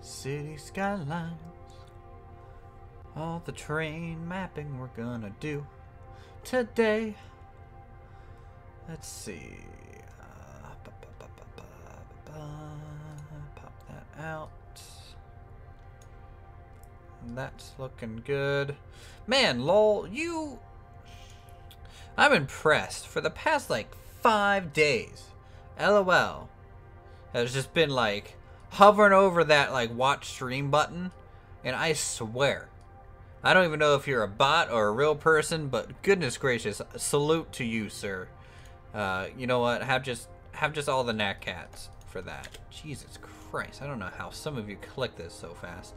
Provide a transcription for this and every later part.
City skylines. All the terrain mapping we're gonna do today. Let's see. Pop that out. That's looking good. Man, lol, I'm impressed. For the past like 5 days, LOL has just been like hovering over that like watch stream button, and I swear, I don't even know if you're a bot or a real person, but goodness gracious, salute to you, sir. You know what? Have just all the knack cats for that. Jesus Christ, I don't know how some of you click this so fast.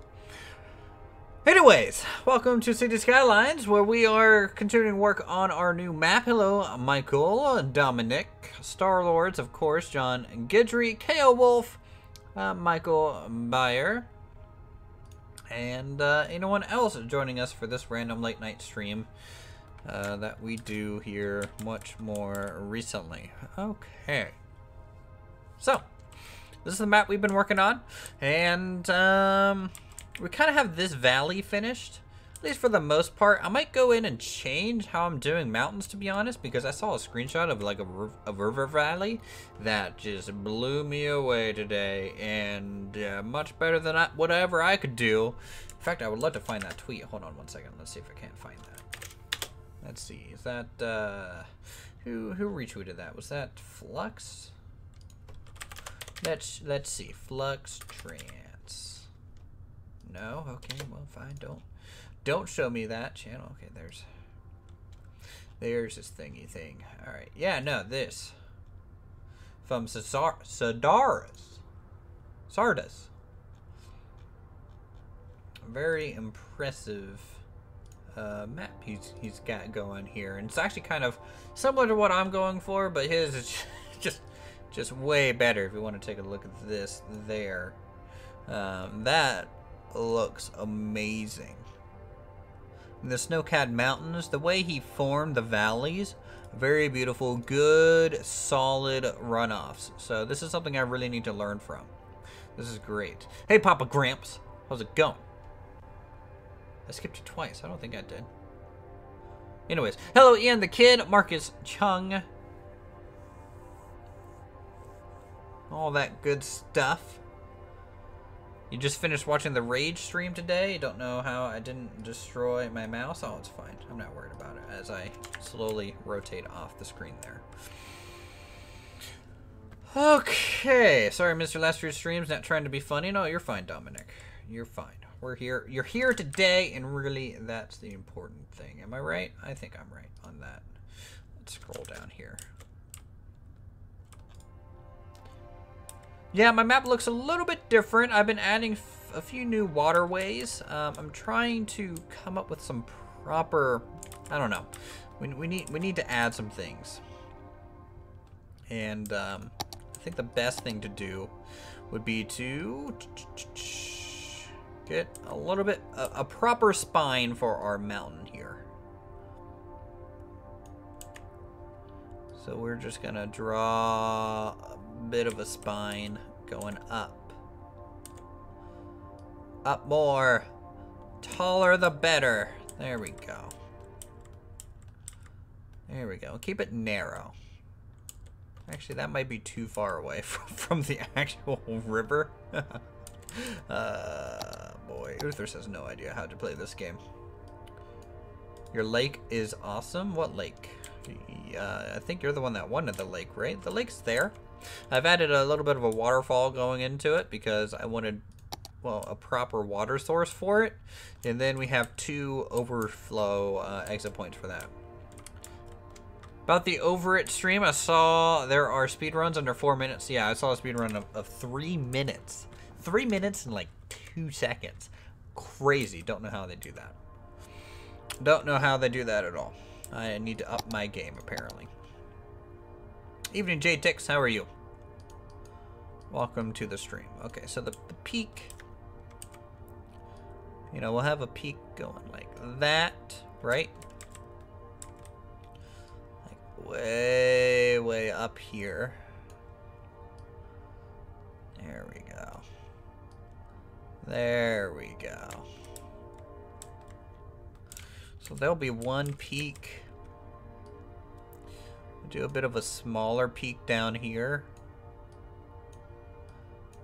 Anyways, welcome to City Skylines, where we are continuing work on our new map. Hello, Michael, Dominic, Star-Lords, of course, John Gidry, KO Wolf, Michael Bayer, and anyone else joining us for this random late night stream that we do here much more recently. Okay. So, this is the map we've been working on, and we kind of have this valley finished, at least for the most part. I might go in and change how I'm doing mountains, to be honest, because I saw a screenshot of like a river valley that just blew me away today, and much better than whatever I could do. In fact, I would love to find that tweet. Hold on one second. Let's see if I can't find that. Let's see. Is that who retweeted that? Was that Flux? Let's see. Flux Trans. No? Okay, well, fine. Don't show me that channel. Okay, there's this thingy thing. All right. Yeah, no, this. From Sardis. Very impressive map he's got going here. And it's actually kind of similar to what I'm going for, but his is just way better if you want to take a look at this there. That looks amazing. The snow-clad mountains, the way he formed the valleys, very beautiful, good, solid runoffs. So this is something I really need to learn from. This is great. Hey, Papa Gramps, how's it going? I skipped you twice. I don't think I did. Anyways, hello, Ian the Kid, Marcus Chung, all that good stuff. You just finished watching the Rage stream today. Don't know how I didn't destroy my mouse. Oh, it's fine. I'm not worried about it as I slowly rotate off the screen there. Okay. Sorry I missed your last few streams. Not trying to be funny. No, you're fine, Dominic. You're fine. We're here. You're here today, and really, that's the important thing. Am I right? I think I'm right on that. Let's scroll down here. Yeah, my map looks a little bit different. I've been adding a few new waterways. I'm trying to come up with some proper, I don't know. We need to add some things. And I think the best thing to do would be to get a little bit, a proper spine for our mountain here. So we're just gonna draw a bit of a spine going up. Up more. Taller the better. There we go. There we go. Keep it narrow. Actually, that might be too far away from the actual river. Boy, Uther has no idea how to play this game. Your lake is awesome. What lake? I think you're the one that wanted the lake, right? The lake's there. I've added a little bit of a waterfall going into it because I wanted, well, a proper water source for it. And then we have 2 overflow exit points for that. About the Over It stream, I saw there are speedruns under 4 minutes. Yeah, I saw a speedrun of 3 minutes. 3 minutes and like 2 seconds. Crazy. Don't know how they do that. Don't know how they do that at all. I need to up my game, apparently. Evening, J Tix. How are you? Welcome to the stream. Okay, so the peak. You know, we'll have a peak going like that, right? Like way up here. There we go. There we go. So there'll be one peak. We'll do a bit of a smaller peak down here.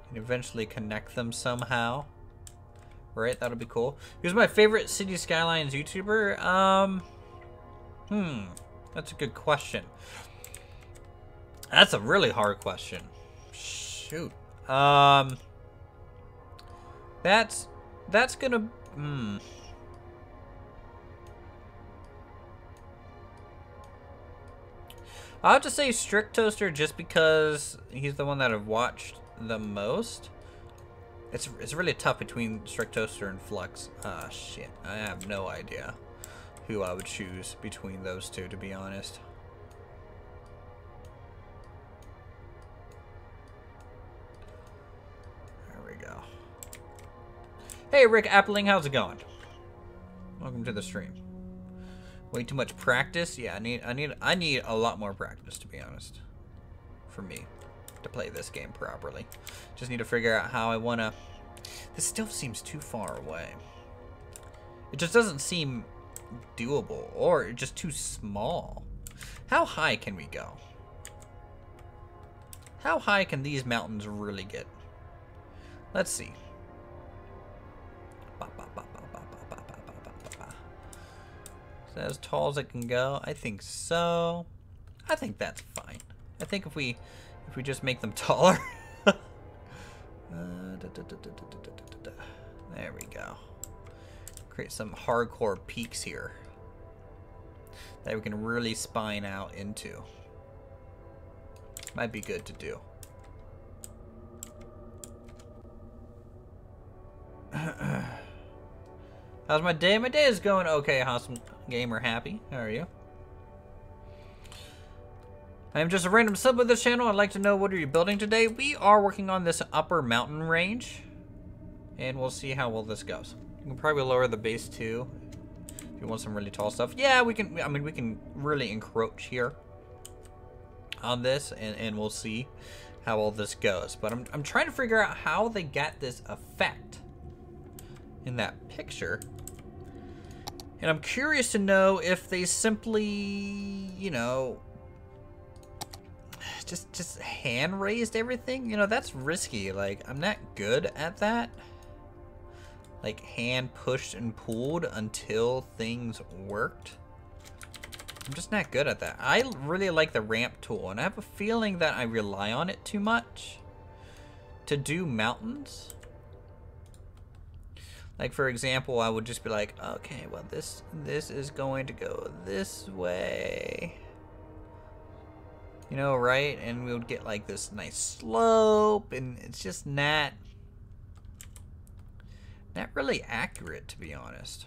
And eventually connect them somehow. Right, that'll be cool. Who's my favorite City Skylines YouTuber? That's a good question. That's a really hard question. Shoot. That's gonna I'll have to say Strict Toaster just because he's the one that I've watched the most. It's really tough between Strict Toaster and Flux. Ah, shit. I have no idea who I would choose between those two, to be honest. There we go. Hey, Rick Appling, how's it going? Welcome to the stream. Way too much practice? Yeah, I need a lot more practice, to be honest. For me to play this game properly. Just need to figure out how I want to... This still seems too far away. It just doesn't seem doable, or just too small. How high can we go? How high can these mountains really get? Let's see. Is that as tall as it can go? I think so. I think that's fine. I think if we just make them taller. There we go. Create some hardcore peaks here that we can really spine out into. Might be good to do. How's my day? My day is going okay. Awesome gamer happy. How are you? I am just a random sub with this channel. I'd like to know, what are you building today? We are working on this upper mountain range, and we'll see how well this goes. We can probably lower the base too if you want some really tall stuff. Yeah, we can. I mean, we can really encroach here on this, and we'll see how all this goes. But I'm trying to figure out how they got this effect in that picture, and I'm curious to know if they simply, you know, just hand raised everything. You know, that's risky. Like, I'm not good at that. Like, hand pushed and pulled until things worked. I'm just not good at that. I really like the ramp tool, and I have a feeling that I rely on it too much to do mountains. Like, for example, I would just be like, okay, well, this is going to go this way. You know, right? And we would get like this nice slope, and it's just not really accurate, to be honest.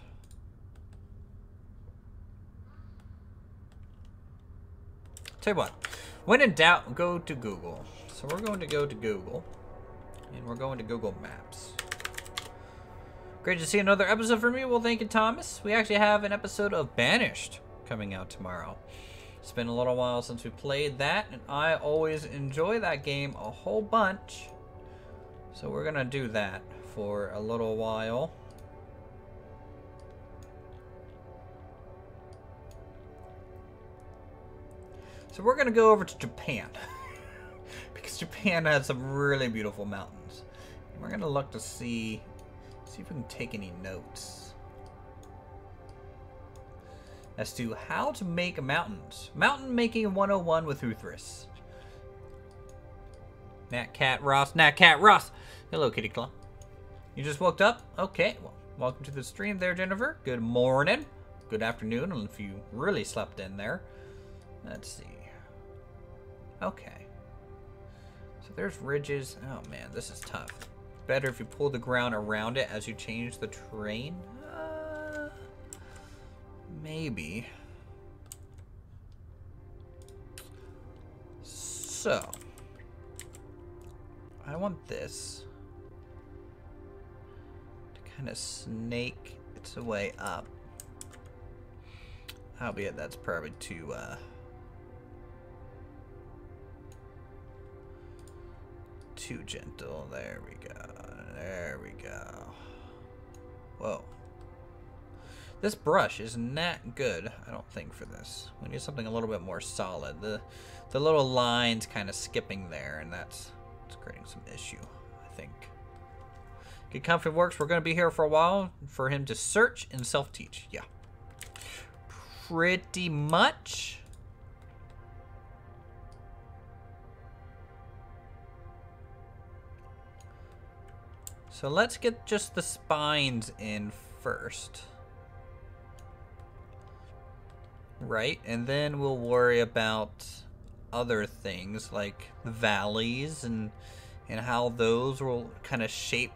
Tell you what, when in doubt, go to Google. So we're going to go to Google, and we're going to Google Maps. Great to see another episode from you. Well, thank you, Thomas. We actually have an episode of Banished coming out tomorrow. It's been a little while since we played that, and I always enjoy that game a whole bunch. So we're gonna do that for a little while. So we're gonna go over to Japan because Japan has some really beautiful mountains. And we're gonna look to see if we can take any notes as to how to make mountains. Mountain making 101 with Uthris. Nat Cat Ross. Hello, Kitty Claw. You just woke up? Okay, well, welcome to the stream there, Jennifer. Good morning. Good afternoon, if you really slept in there. Let's see. Okay. So there's ridges. Oh, man, this is tough. Better if you pull the ground around it as you change the terrain. Maybe. So, I want this to kind of snake its way up. Albeit that's probably too gentle. There we go. There we go. Whoa. This brush is not good, I don't think, for this. We need something a little bit more solid. The little lines kind of skipping there, and that's creating some issue, I think. Get comfy works. We're going to be here for a while for him to search and self-teach. Yeah. Pretty much. So let's get just the spines in first. Right, and then we'll worry about other things like the valleys and how those will kind of shape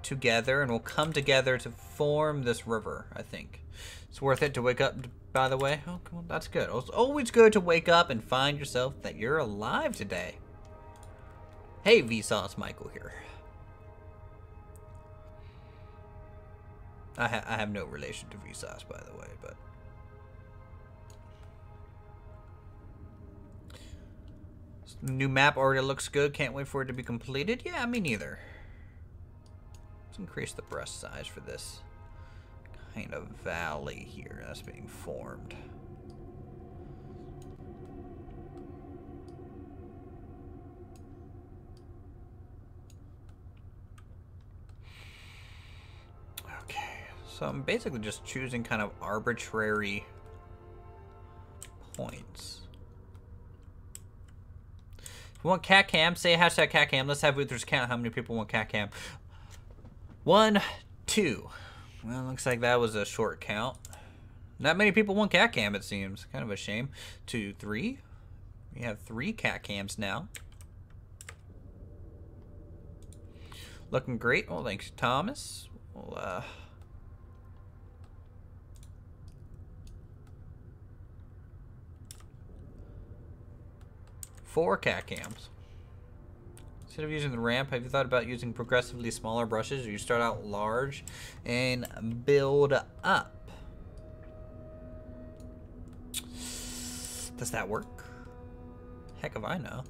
together and will come together to form this river, I think. It's worth it to wake up, by the way. Oh, come on, that's good. It's always good to wake up and find yourself that you're alive today. Hey, Vsauce Michael here. I have no relation to Vsauce, by the way, but new map already looks good. Can't wait for it to be completed. Yeah, me neither. Let's increase the brush size for this kind of valley here that's being formed. So I'm basically just choosing kind of arbitrary points. If you want cat cam, say hashtag cat cam. Let's have Uther's count how many people want cat cam. 1, 2. Well, looks like that was a short count. Not many people want cat cam, it seems. Kind of a shame. 2, 3. We have 3 cat cams now. Looking great. Well, thanks, Thomas. Well, 4 cat cams. Instead of using the ramp, have you thought about using progressively smaller brushes? Or you start out large and build up? Does that work? Heck if I know.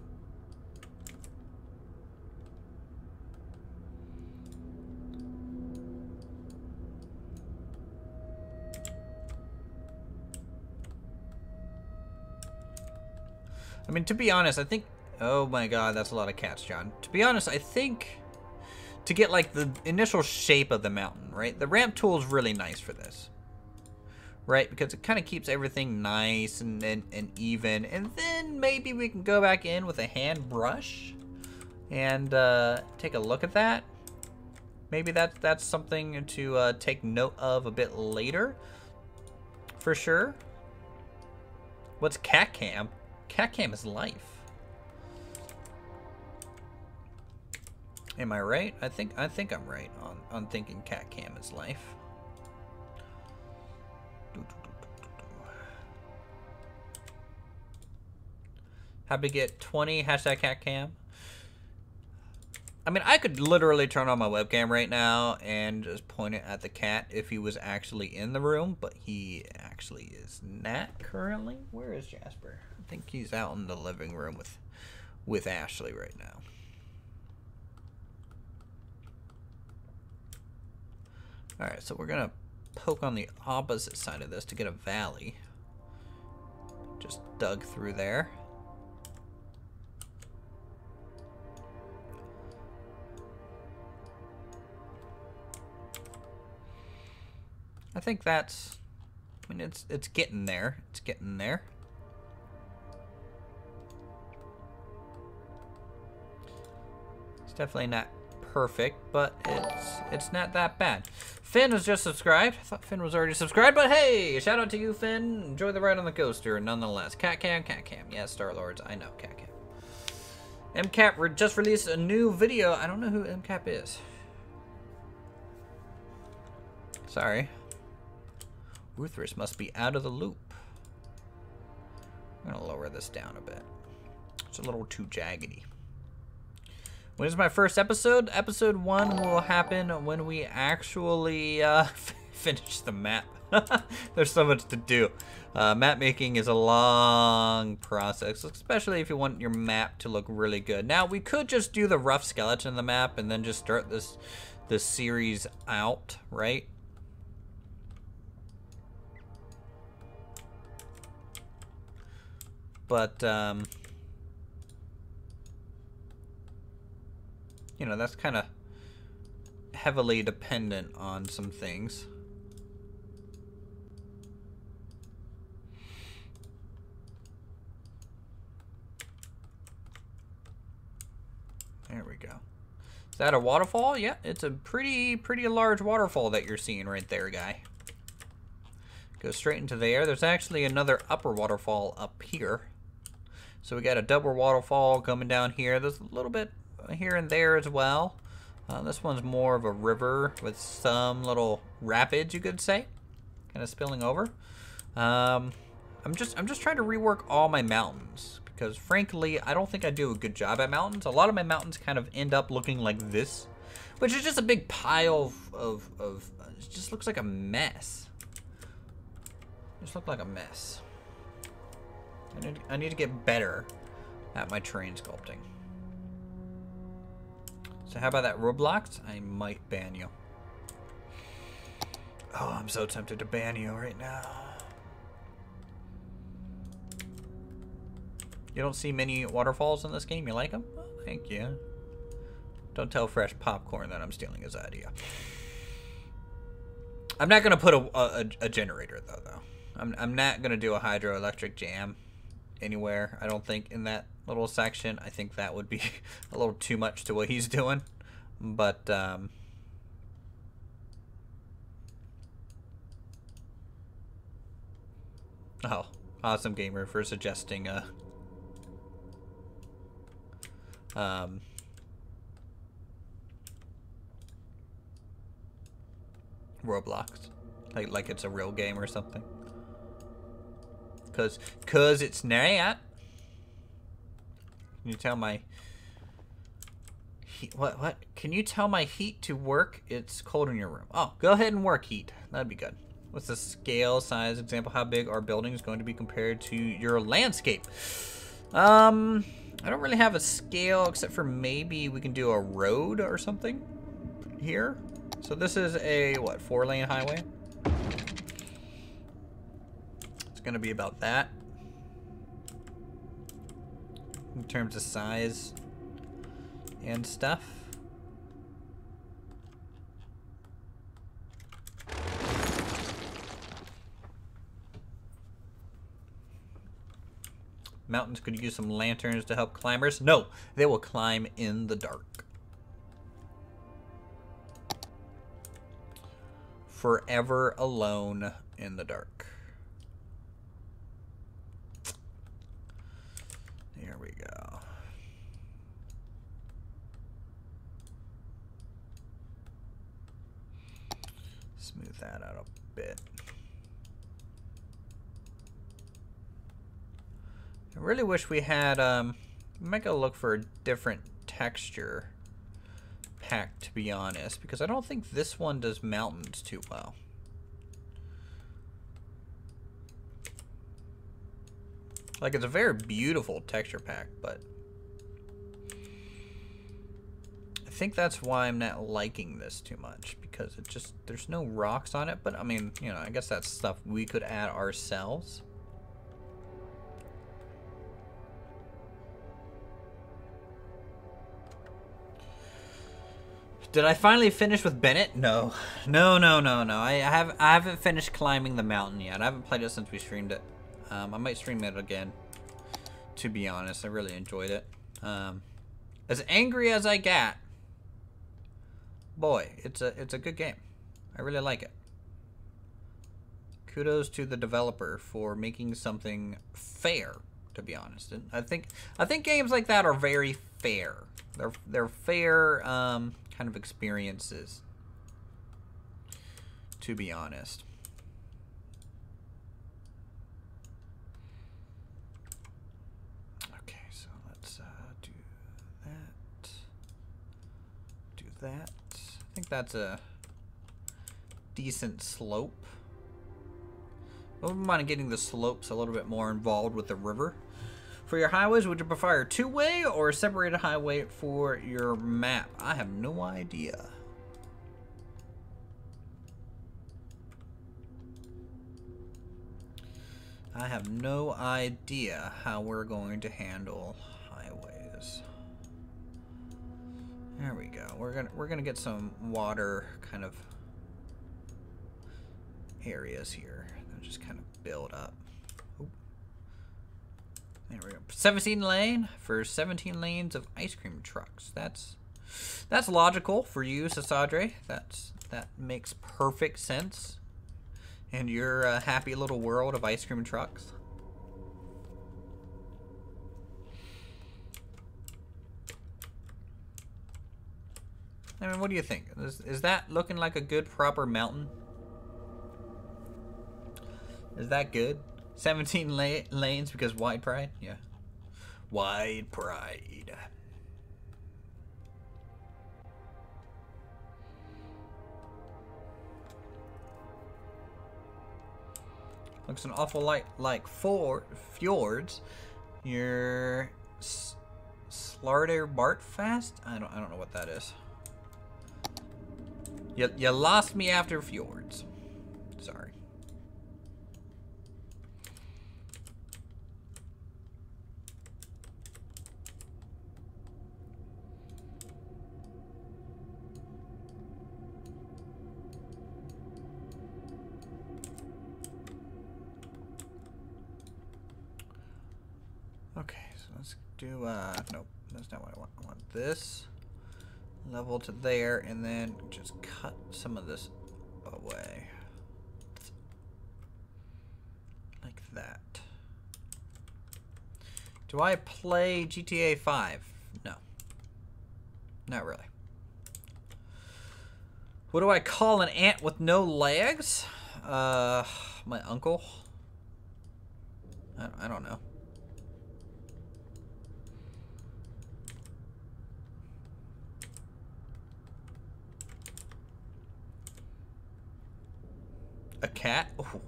I mean, to be honest, I think... Oh my god, that's a lot of cats, John. To be honest, I think to get, like, the initial shape of the mountain, right? The ramp tool is really nice for this. Right? Because it kind of keeps everything nice and even. And then maybe we can go back in with a hand brush and take a look at that. Maybe that's something to take note of a bit later. For sure. What's cat cam? Cat cam is life. Am I right? I think I'm right on thinking cat cam is life. Happy to get 20 hashtag cat cam. I mean, I could literally turn on my webcam right now and just point it at the cat if he was actually in the room, but he actually is not currently. Where is Jasper? I think he's out in the living room with Ashley right now. Alright, so we're going to poke on the opposite side of this to get a valley. Just dug through there. I think that's... I mean, it's getting there. It's getting there. It's definitely not perfect, but it's not that bad. Finn has just subscribed. I thought Finn was already subscribed, but hey, shout out to you, Finn. Enjoy the ride on the coaster, nonetheless. Cat cam, cat cam. Yes, Star Lords, I know, cat cam. MCAP just released a new video. I don't know who MCAP is. Sorry. Ruthless must be out of the loop. I'm gonna lower this down a bit. It's a little too jaggedy. When is my first episode? Episode 1 will happen when we actually finish the map. There's so much to do. Map making is a long process, especially if you want your map to look really good. Now, we could just do the rough skeleton of the map and then just start this series out, right? But, you know, that's kind of heavily dependent on some things. There we go. Is that a waterfall? Yeah, it's a pretty large waterfall that you're seeing right there, guy. Go straight into there. There's actually another upper waterfall up here. So we got a double waterfall coming down here. There's a little bit here and there as well. This one's more of a river with some little rapids, you could say, kind of spilling over. I'm just trying to rework all my mountains because, frankly, I don't think I do a good job at mountains. A lot of my mountains kind of end up looking like this, which is just a big pile of it just looks like a mess. Just look like a mess. I need to get better at my terrain sculpting. So how about that, Roblox? I might ban you. Oh, I'm so tempted to ban you right now. You don't see many waterfalls in this game? You like them? Oh, thank you. Don't tell Fresh Popcorn that I'm stealing his idea. I'm not going to put a generator, though. I'm not going to do a hydroelectric jam anywhere, I don't think, in that little section. I think that would be a little too much to what he's doing. But, oh, awesome gamer for suggesting, Roblox. Like it's a real game or something. Cause it's not. Can you tell my heat, what? Can you tell my heat to work? It's cold in your room. Oh, go ahead and work heat. That'd be good. What's the scale, size, example? How big our building is going to be compared to your landscape? I don't really have a scale except for maybe we can do a road or something here. So this is a, what, 4-lane highway? It's going to be about that in terms of size and stuff. Mountains could use some lanterns to help climbers. No, they will climb in the dark. Forever alone in the dark. Here we go. Smooth that out a bit. I really wish we had, we might go look for a different texture pack, to be honest, because I don't think this one does mountains too well. Like, it's a very beautiful texture pack, but I think that's why I'm not liking this too much, because it just, there's no rocks on it, but I mean, you know, I guess that's stuff we could add ourselves. Did I finally finish with Bennett? No. No. I haven't finished climbing the mountain yet. I haven't played it since we streamed it. I might stream it again, to be honest. I really enjoyed it. As angry as I get, boy, it's a good game. I really like it. Kudos to the developer for making something fair, to be honest. And I think games like that are very fair. They're fair kind of experiences, to be honest. Okay, so let's do that. I think that's a decent slope. I wouldn't mind getting the slopes a little bit more involved with the river. For your highways, would you prefer a two-way or a separated highway for your map? I have no idea. I have no idea how we're going to handle highways. There we go. We're gonna get some water kind of areas here. They'll just kind of build up. Oop. There we go. 17 lane for 17 lanes of ice cream trucks. That's logical for you, Sasadre. That makes perfect sense in your happy little world of ice cream trucks. I mean, what do you think? Is that looking like a good, proper mountain? Is that good? 17 lanes because wide pride? Yeah. Wide pride. Looks an awful lot like fjords. Your Slarder Bartfast? I don't know what that is. You lost me after fjords. Sorry. Okay, so let's do nope, that's not what I want. I want this level to there, and then just cut some of this away. Like that. Do I play GTA 5? No. Not really. What do I call an ant with no legs? My uncle? I don't know. A cat? Oh.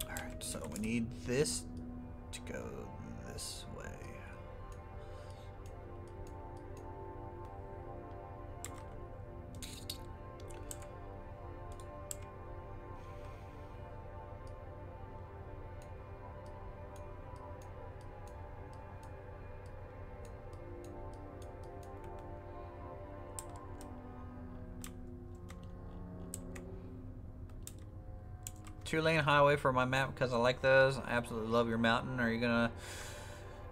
Alright, so we need this to go this way. Two-lane highway for my map because I like those. I absolutely love your mountain. Are you gonna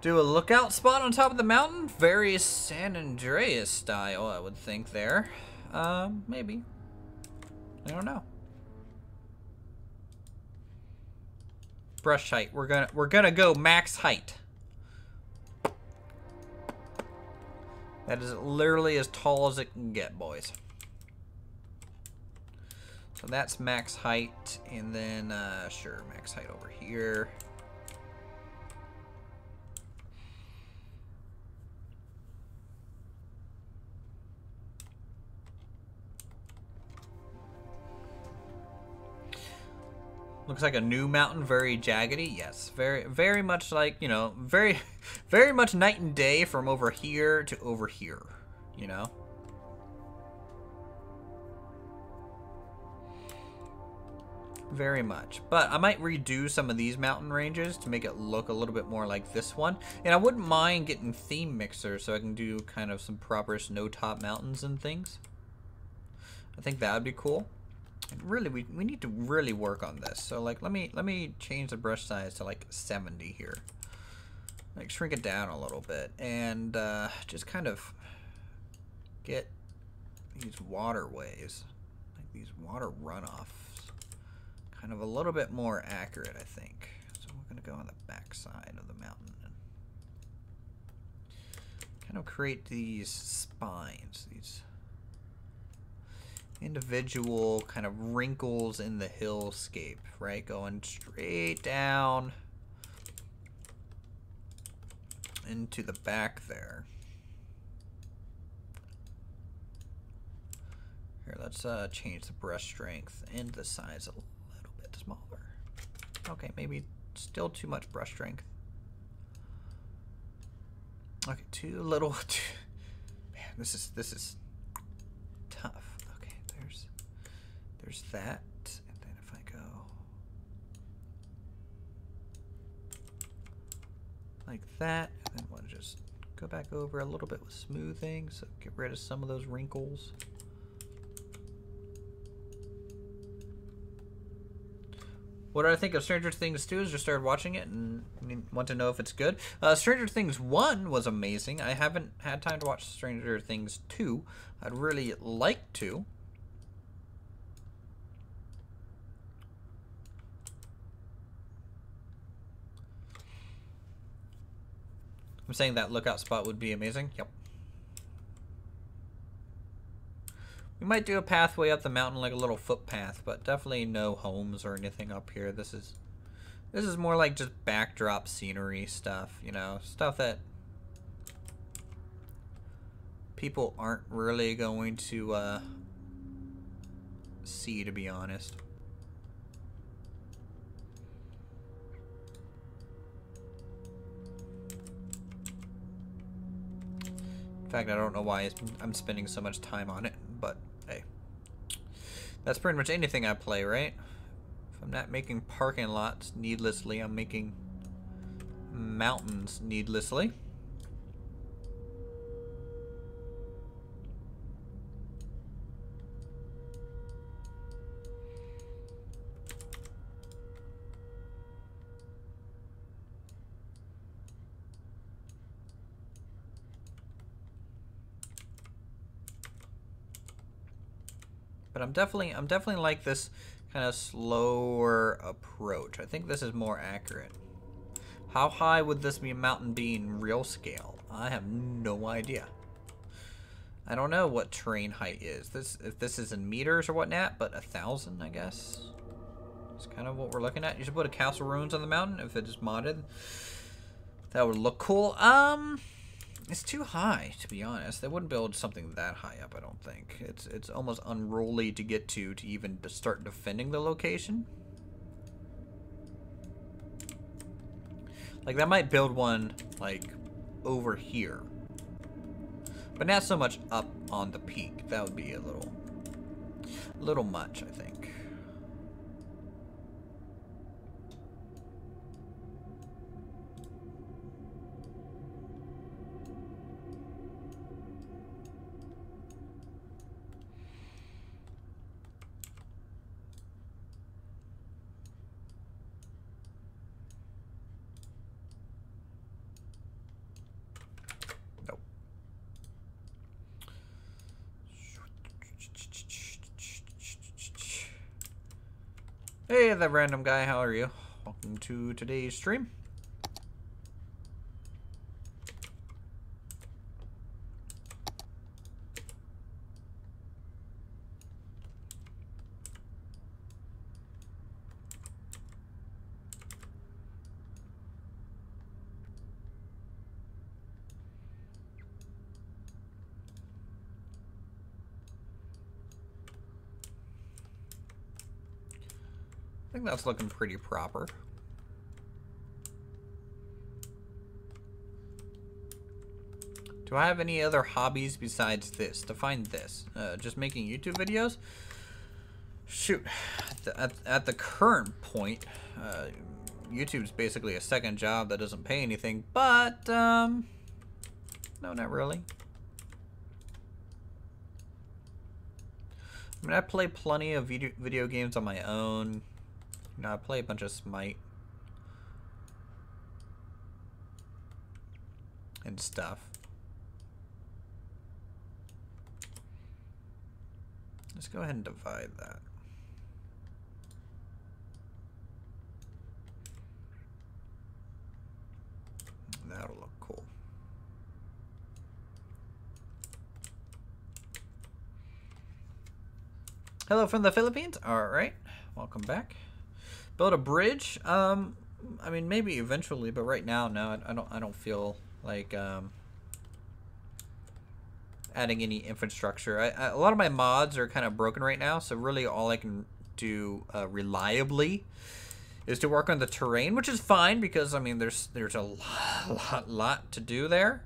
do a lookout spot on top of the mountain? Very San Andreas style, I would think there. Maybe. I don't know. Brush height. We're gonna go max height. That is literally as tall as it can get, boys. So that's max height, and then, sure, max height over here. Looks like a new mountain, very jaggedy. Yes, very much like, you know, very much night and day from over here to over here, you know? Very much. But I might redo some of these mountain ranges to make it look a little bit more like this one. And I wouldn't mind getting theme mixers so I can do kind of some proper snow-top mountains and things. I think that would be cool. And really, we need to really work on this. So like, let me change the brush size to like 70 here. Like shrink it down a little bit and just kind of get these waterways, like these water runoffs, kind of a little bit more accurate, I think. So we're gonna go on the back side of the mountain and kind of create these spines, these individual kind of wrinkles in the hillscape, right? Going straight down into the back there. Here, let's change the brush strength and the size a little bit smaller. Okay, maybe still too much brush strength. Okay, too little. Man, this is tough. Okay, there's that, and then if I go like that, and then want to just go back over a little bit with smoothing, so get rid of some of those wrinkles. What I think of Stranger Things 2 is just started watching it and want to know if it's good. Stranger Things 1 was amazing. I haven't had time to watch Stranger Things 2. I'd really like to. I'm saying that lookout spot would be amazing. Yep. We might do a pathway up the mountain, like a little footpath, but definitely no homes or anything up here. This is more like just backdrop scenery stuff, you know, stuff that people aren't really going to see, to be honest. In fact, I don't know why I'm spending so much time on it, but hey, that's pretty much anything I play, right? If I'm not making parking lots needlessly, I'm making mountains needlessly. But I'm definitely like this kind of slower approach. I think this is more accurate. How high would this mountain be in real scale? I have no idea. I don't know what terrain height is. If this is in meters or whatnot, but 1,000, I guess. It's kind of what we're looking at. You should put a Castle Ruins on the mountain if it is modded. That would look cool. It's too high, to be honest. They wouldn't build something that high up, I don't think. It's almost unruly to get to even start defending the location. Like, that might build one, like, over here. But not so much up on the peak. That would be a little much, I think. Hey there, random guy, how are you? Welcome to today's stream. I think that's looking pretty proper. Do I have any other hobbies besides this? Define this. Just making YouTube videos? Shoot. At the current point, YouTube's basically a second job that doesn't pay anything, but, no, not really. I mean, I play plenty of video games on my own. You know, I play a bunch of Smite and stuff. Let's go ahead and divide that. That'll look cool. Hello from the Philippines. All right, welcome back. Build a bridge. I mean, maybe eventually, but right now, no. I don't feel like adding any infrastructure. A lot of my mods are kind of broken right now, so really all I can do reliably is to work on the terrain, which is fine because I mean there's a lot to do there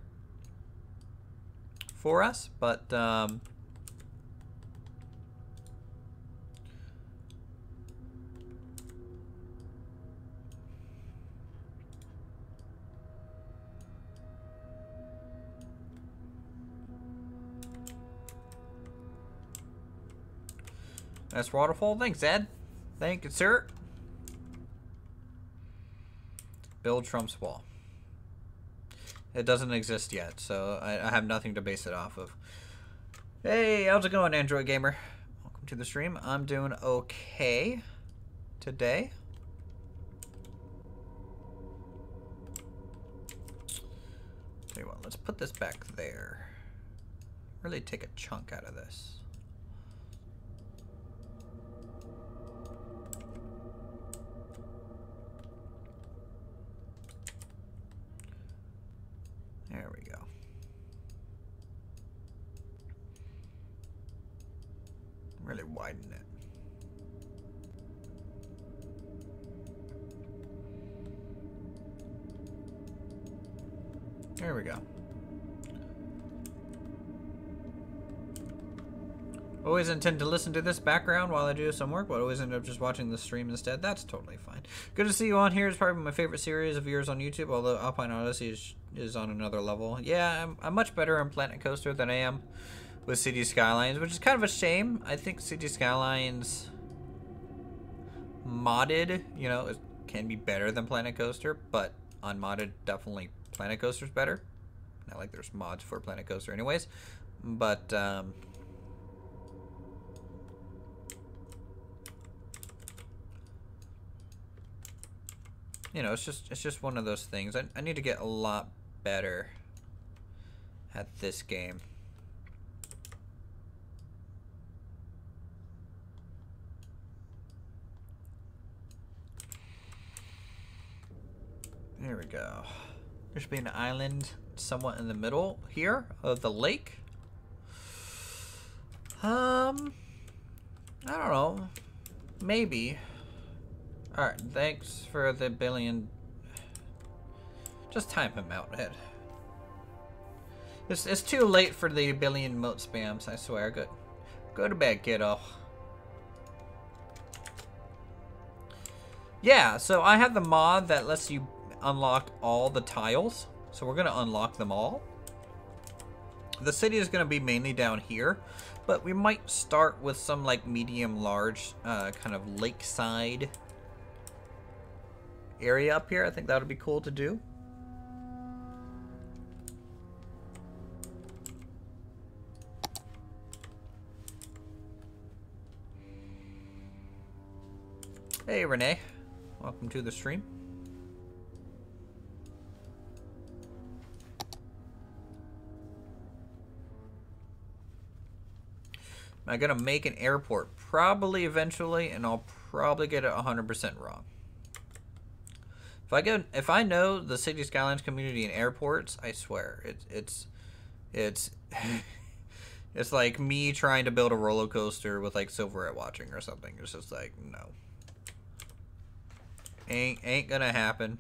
for us, but that's waterfall. Thanks, Ed. Thank you, sir. Build Trump's wall. It doesn't exist yet, so I have nothing to base it off of. Hey, how's it going, Android Gamer? Welcome to the stream. I'm doing okay today. Tell you what, let's put this back there. Really take a chunk out of this. There we go. Really widen it. There we go. Always intend to listen to this background while I do some work, but always end up just watching the stream instead. That's totally fine. Good to see you on here. It's probably my favorite series of yours on YouTube, although Alpine Odyssey is on another level. Yeah, I'm much better on Planet Coaster than I am with City Skylines, which is kind of a shame. I think City Skylines modded, you know, it can be better than Planet Coaster, but unmodded, definitely Planet Coaster's better. Not like there's mods for Planet Coaster anyways, but you know, it's just one of those things. I need to get a lot better at this game. There we go. There should be an island somewhat in the middle here of the lake. I don't know. Maybe. Alright, thanks for the billion. Just time him out, Ed. It's too late for the billion moat spams, I swear. Go to bed, kiddo. Yeah, so I have the mod that lets you unlock all the tiles. So we're going to unlock them all. The city is going to be mainly down here, but we might start with some like medium large kind of lakeside area up here. I think that would be cool to do. Hey Renee, welcome to the stream. Am I gonna make an airport? Probably eventually, and I'll probably get it 100% wrong. If I know the City Skylines community and airports, I swear it's it's like me trying to build a roller coaster with like Silver at watching or something. It's just like no, ain't gonna happen.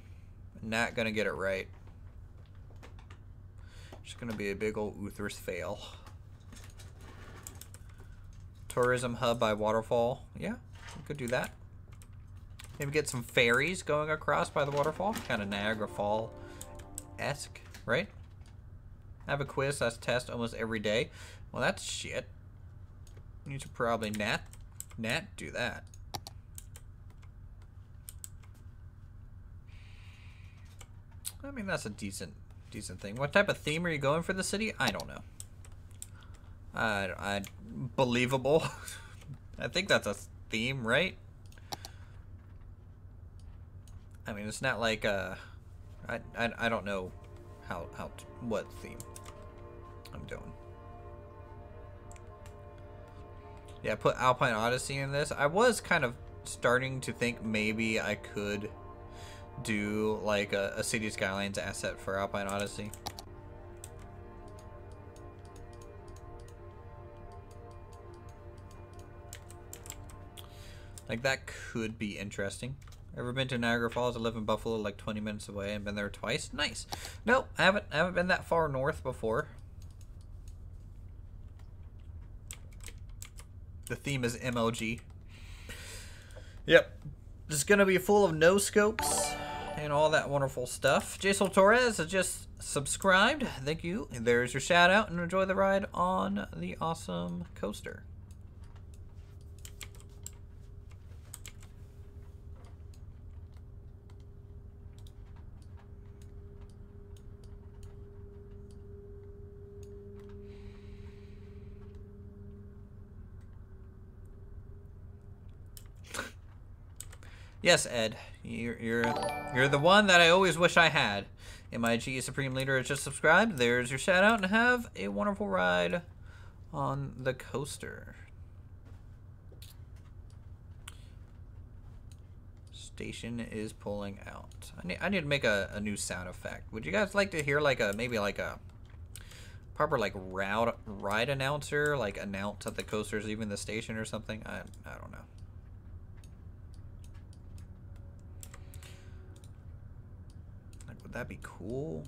Not gonna get it right. It's gonna be a big old Uther's fail. Tourism hub by waterfall. Yeah, we could do that. Maybe get some ferries going across by the waterfall. Kind of Niagara Fall-esque, right? Have a quiz that's test almost every day. Well, that's shit. You should probably Nat do that. I mean, that's a decent thing. What type of theme are you going for the city? I don't know. Believable. I think that's a theme, right? I mean, it's not like I don't know what theme I'm doing. Yeah, put Alpine Odyssey in this. I was kind of starting to think maybe I could do like a City Skylines asset for Alpine Odyssey. Like, that could be interesting. Ever been to Niagara Falls? I live in Buffalo, like 20 minutes away, and been there twice. Nice. Nope, I haven't been that far north before. The theme is MLG. Yep. It's gonna be full of no scopes and all that wonderful stuff. Jason Torres has just subscribed. Thank you. There's your shout out, and enjoy the ride on the awesome coaster. Yes, Ed, you're the one that I always wish I had. MIG Supreme Leader has just subscribed. There's your shout out, and have a wonderful ride on the coaster. Station is pulling out. I need to make a new sound effect. Would you guys like to hear like maybe like a proper like ride announcer, like announce that the coaster's leaving the station or something? I don't know. Would that be cool?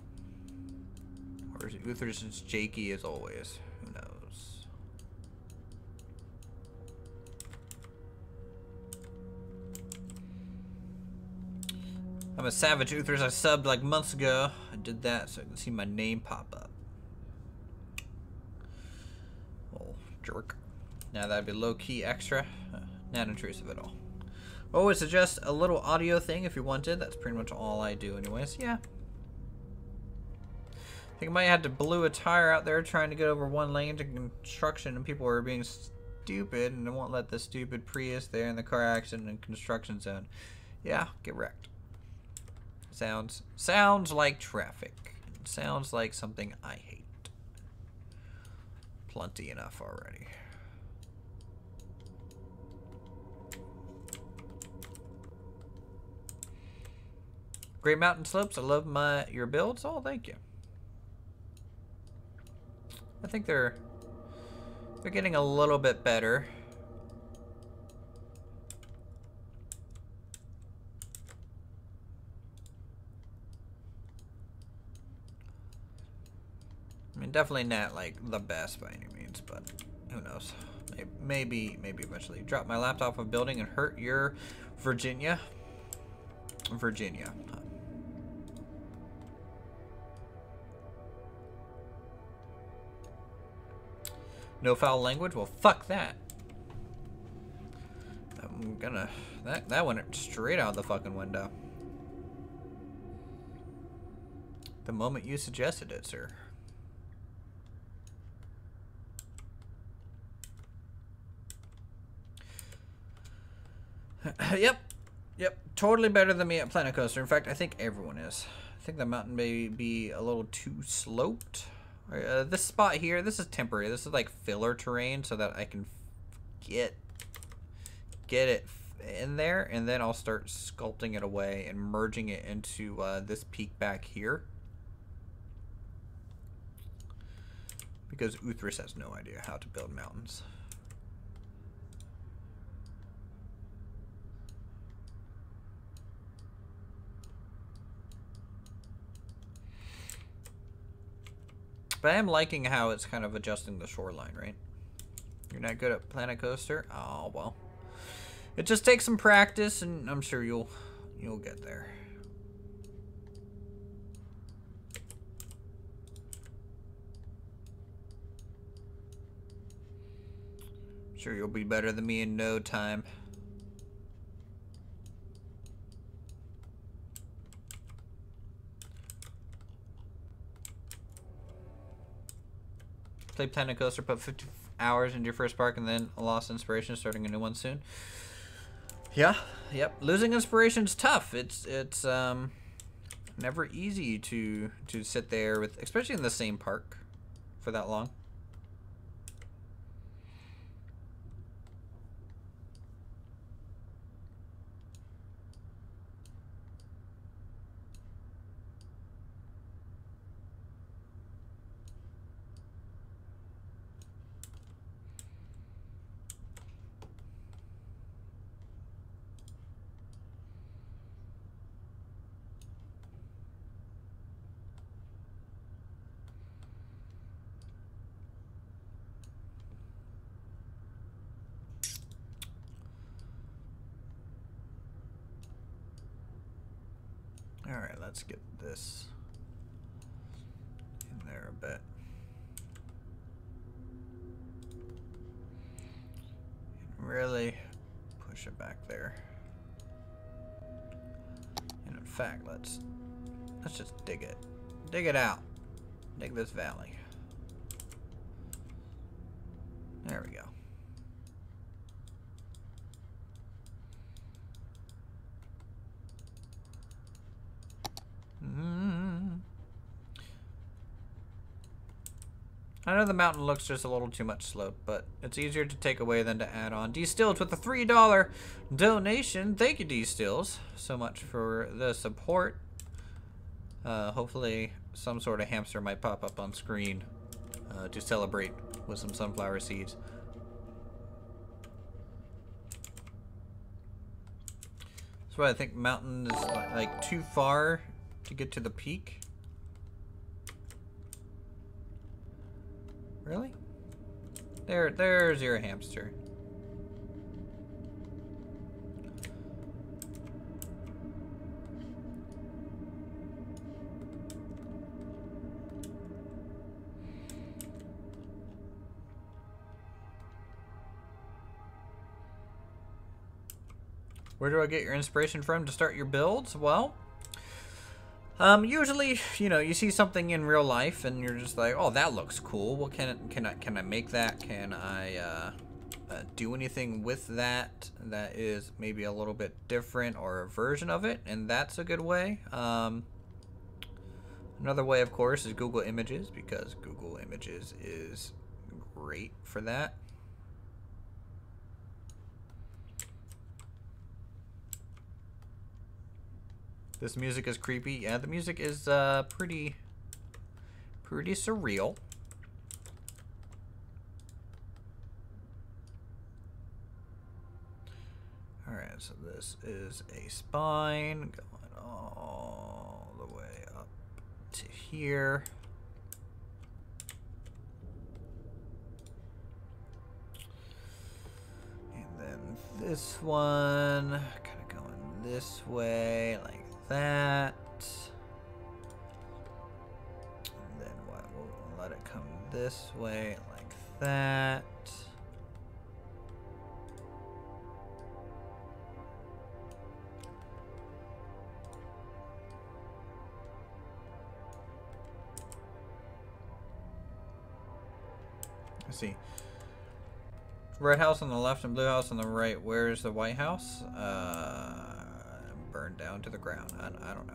Or is it Uther's as jakey as always? Who knows? I'm a savage, Uther's. I subbed like months ago. I did that so I can see my name pop up. Oh, jerk. Now that'd be low-key extra. Not intrusive at all. Always suggest a little audio thing if you wanted. That's pretty much all I do anyways. Yeah. I think I might have to blew a tire out there trying to get over one lane to construction, and people are being stupid and they won't let the stupid Prius there in the car accident and construction zone. Yeah, get wrecked. Sounds like traffic. It sounds like something I hate. Plenty enough already. Great mountain slopes. I love your builds. Oh, thank you. I think they're getting a little bit better. I mean, definitely not like the best by any means, but who knows? Maybe eventually. Drop my laptop off a building and hurt your Virginia. Virginia. Huh. No foul language? Well, fuck that. I'm gonna... That went straight out the fucking window. The moment you suggested it, sir. Yep. Totally better than me at Planet Coaster. In fact, I think everyone is. I think the mountain may be a little too sloped. This spot here, this is temporary. This is like filler terrain so that I can get it in there, and then I'll start sculpting it away and merging it into this peak back here. Because Uthris has no idea how to build mountains. But I am liking how it's kind of adjusting the shoreline, right? You're not good at Planet Coaster? Oh, well. It just takes some practice, and I'm sure you'll get there. I'm sure you'll be better than me in no time. Play Planet Coaster, put 50 hours into your first park, and then lost inspiration, starting a new one soon. Yeah, yep. Losing inspiration's tough. It's never easy to sit there with, especially in the same park, for that long. Alright, let's get this in there a bit. And really push it back there. And in fact, let's just dig it. Dig it out. Dig this valley. There we go. I know the mountain looks just a little too much slope, but it's easier to take away than to add on. D-Stills with a $3 donation. Thank you, D-Stills, so much for the support. Hopefully some sort of hamster might pop up on screen to celebrate with some sunflower seeds. That's why I think mountain is like too far to get to the peak. Really? There's your hamster. Where do I get your inspiration from to start your builds? Well, usually, you know, you see something in real life and you're just like, oh, that looks cool. What can I make that? Can I do anything with that that is maybe a little bit different or a version of it? And that's a good way. Another way, of course, is Google Images, because Google Images is great for that. This music is creepy. Yeah, the music is pretty surreal. Alright, so this is a spine going all the way up to here. And then this one kind of going this way, like that. And then we'll let it come this way like that. Let's see. Red house on the left and blue house on the right. Where's the white house? Burned down to the ground. I don't know.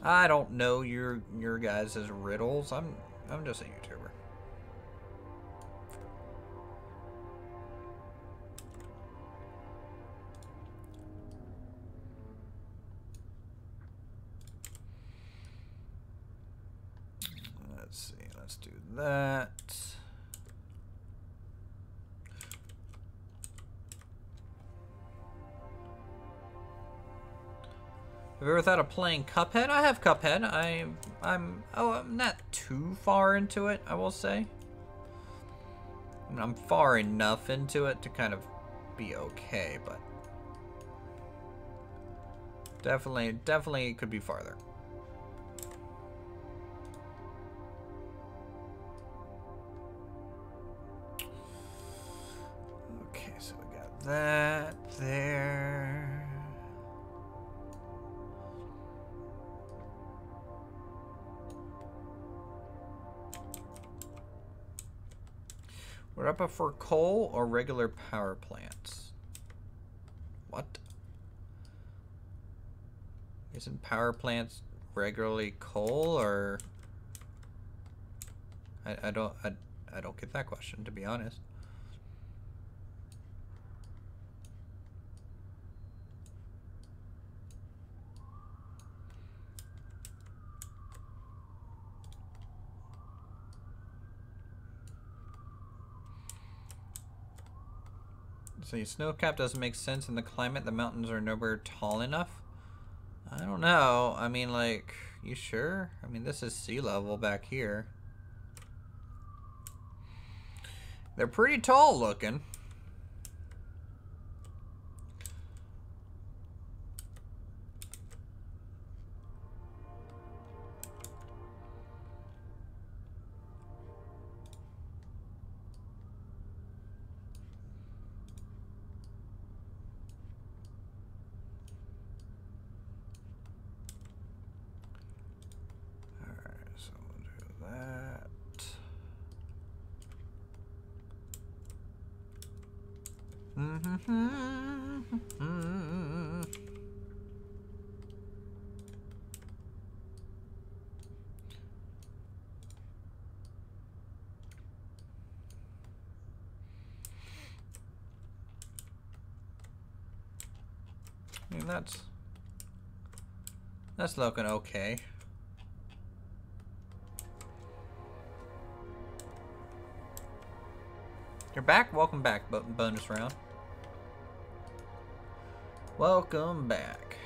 I don't know your guys' riddles. I'm just a YouTuber. Let's see. Let's do that. Have you ever thought of playing Cuphead? I have Cuphead. I'm not too far into it, I will say. I mean, I'm far enough into it to kind of be okay, but definitely could be farther. Okay, so we got that there. Would I prefer coal or regular power plants? What? Isn't power plants regularly coal, or I don't get that question, to be honest. See, snowcap doesn't make sense in the climate. The mountains are nowhere tall enough. I don't know. I mean, like, you sure? I mean, this is sea level back here. They're pretty tall looking. that. I mean, that's looking okay. You're back? Welcome back, bonus round. Welcome back.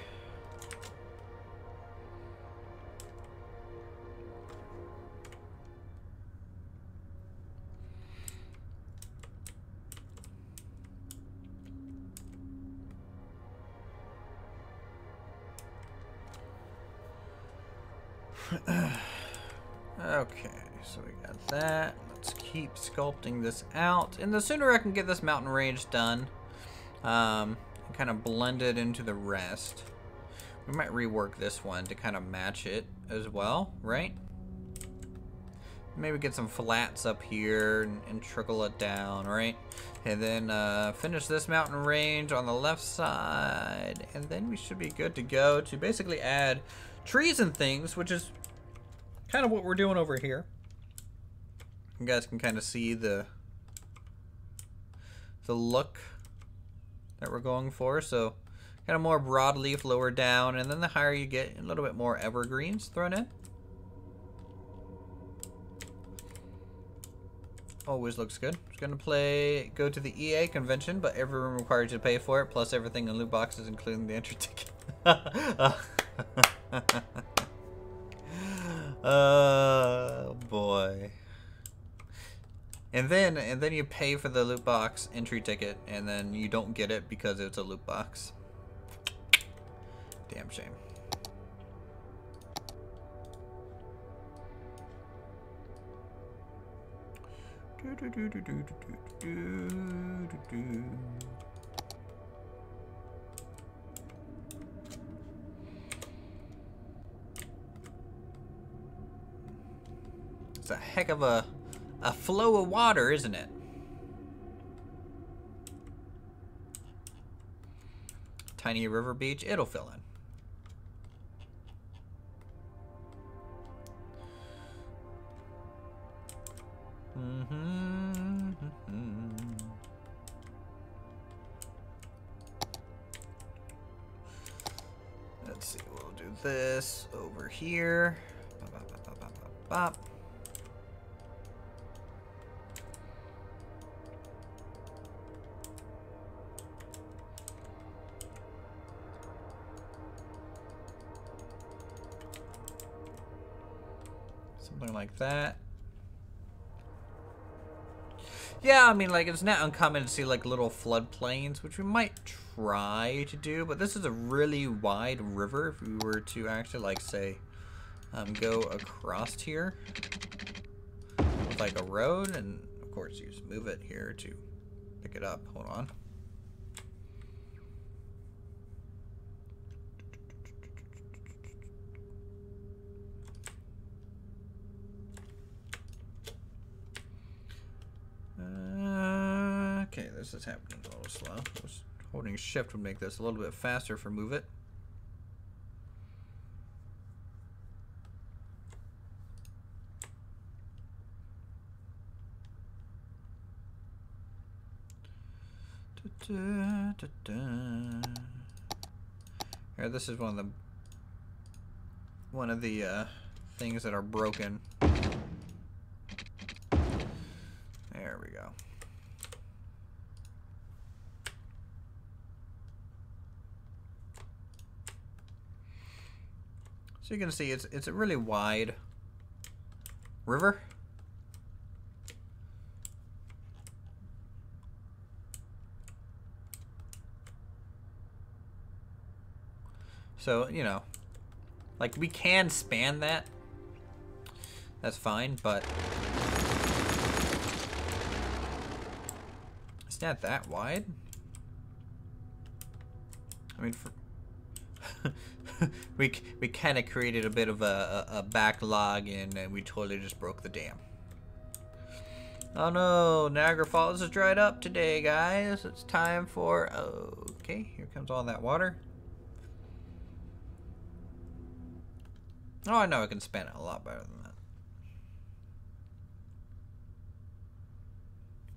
Okay, so we got that. Let's keep sculpting this out. And the sooner I can get this mountain range done, and kind of blend it into the rest. We might rework this one to kind of match it as well, right? Maybe get some flats up here and trickle it down, right? And then finish this mountain range on the left side. And then we should be good to go to basically add trees and things, which is kind of what we're doing over here. You guys can kind of see the look that we're going for. So kind of more broadleaf lower down, and then the higher you get, a little bit more evergreens thrown in. Always looks good. It's gonna go to the EA convention, but every room requires you to pay for it, plus everything in loot boxes, including the entry ticket. Oh boy. And then you pay for the loot box entry ticket, and then you don't get it because it's a loot box. Damn shame. It's a heck of a flow of water, isn't it? Tiny river beach, it'll fill in. Let's see, we'll do this over here. Bop, bop, bop, bop, bop, bop. Something like that. Yeah, I mean, like, it's not uncommon to see, like, little floodplains, which we might try to do, but this is a really wide river. If we were to actually, like, say, go across here with, like, a road, and, of course, you just move it here to pick it up. Hold on. Okay, this is happening a little slow. Holding shift would make this a little bit faster for move it. Here, this is one of the things that are broken. There we go. So you can see it's a really wide river. So, you know, like, we can span that. That's fine, but it's not that wide. I mean, we kind of created a bit of a backlog, and we totally just broke the dam. Oh no, Niagara Falls is dried up today, guys. It's time for... Okay, here comes all that water. Oh, I know I can span it a lot better than that.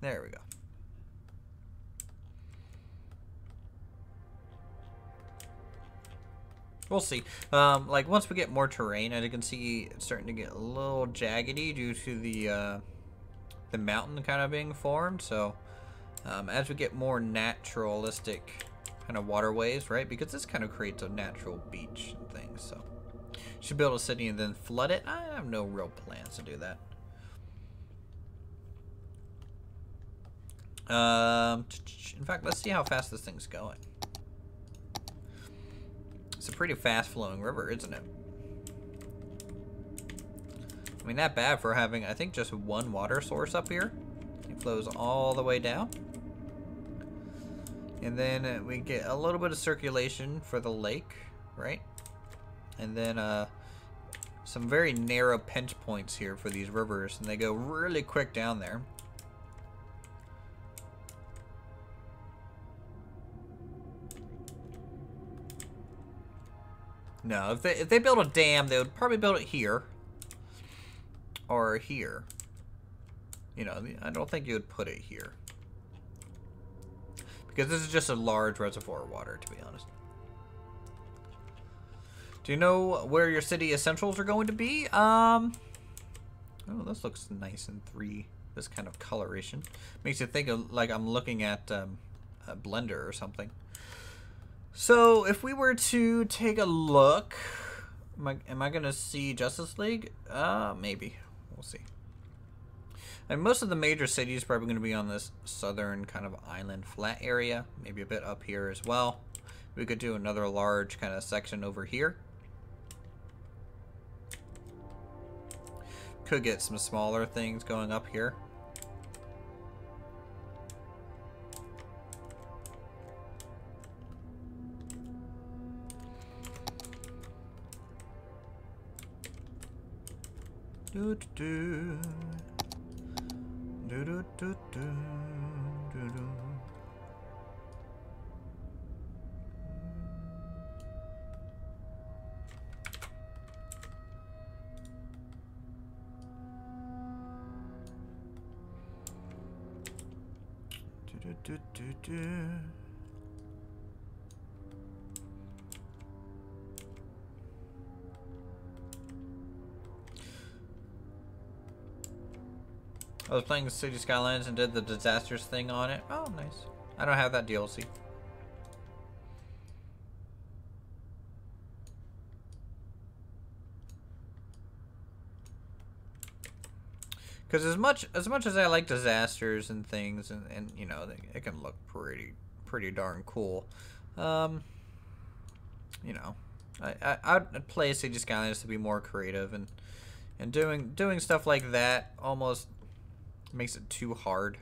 There we go. We'll see. Like, once we get more terrain, as you can see, it's starting to get a little jaggedy due to the mountain kind of being formed. So as we get more naturalistic kind of waterways, right, because this kind of creates a natural beach and things, so should build a city and then flood it. I have no real plans to do that. In fact, let's see how fast this thing's going. It's a pretty fast flowing river, isn't it? I mean, not bad for having, I think, just one water source up here. It flows all the way down. And then we get a little bit of circulation for the lake, right? And then some very narrow pinch points here for these rivers, and they go really quick down there. No, if they build a dam, they would probably build it here. Or here. You know, I don't think you would put it here. Because this is just a large reservoir of water, to be honest. Do you know where your city essentials are going to be? Oh, this looks nice in 3. This kind of coloration. Makes you think of, like, I'm looking at a Blender or something. So, if we were to take a look... Am I going to see Justice League? Maybe. We'll see. And most of the major cities are probably going to be on this southern kind of island flat area. Maybe a bit up here as well. We could do another large kind of section over here. Could get some smaller things going up here. Do do do do do do do do. Do do do do. I was playing City Skylines and did the disasters thing on it. Oh, nice. I don't have that DLC. Because as much as I like disasters and things, and you know, it can look pretty darn cool. You know, I'd play City Skylines to be more creative, and doing stuff like that almost makes it too hard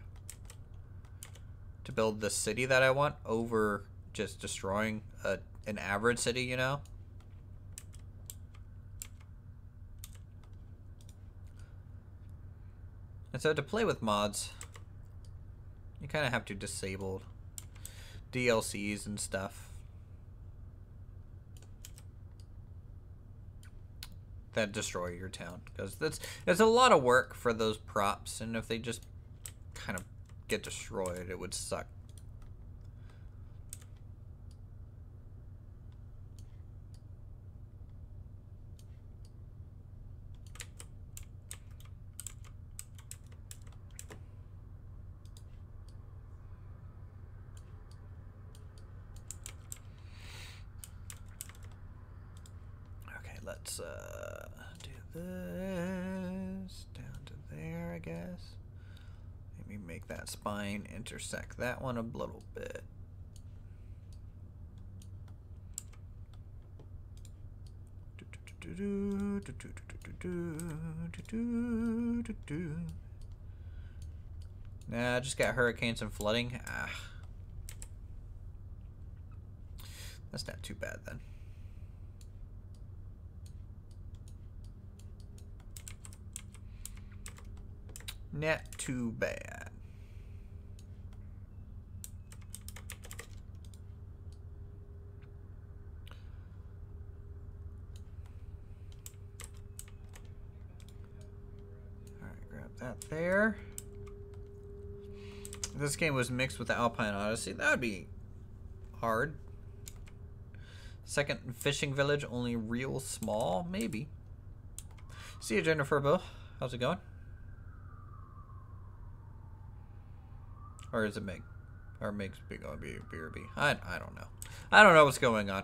to build the city that I want over just destroying an average city, you know? And so to play with mods, you kind of have to disable DLCs and stuff that destroy your town, because it's a lot of work for those props, and if they just kind of get destroyed, it would suck. Okay, let's do this down to there, I guess. Maybe make that spine intersect that one a little bit. Nah, I just got hurricanes and flooding. Ah. That's not too bad then. Not too bad. Alright, grab that there. If this game was mixed with the Alpine Odyssey, that would be hard. Second fishing village, only real small? Maybe. See you, Jennifer Bill. How's it going? Or is it Meg? Or Meg's going to be BRB? I don't know. I don't know what's going on.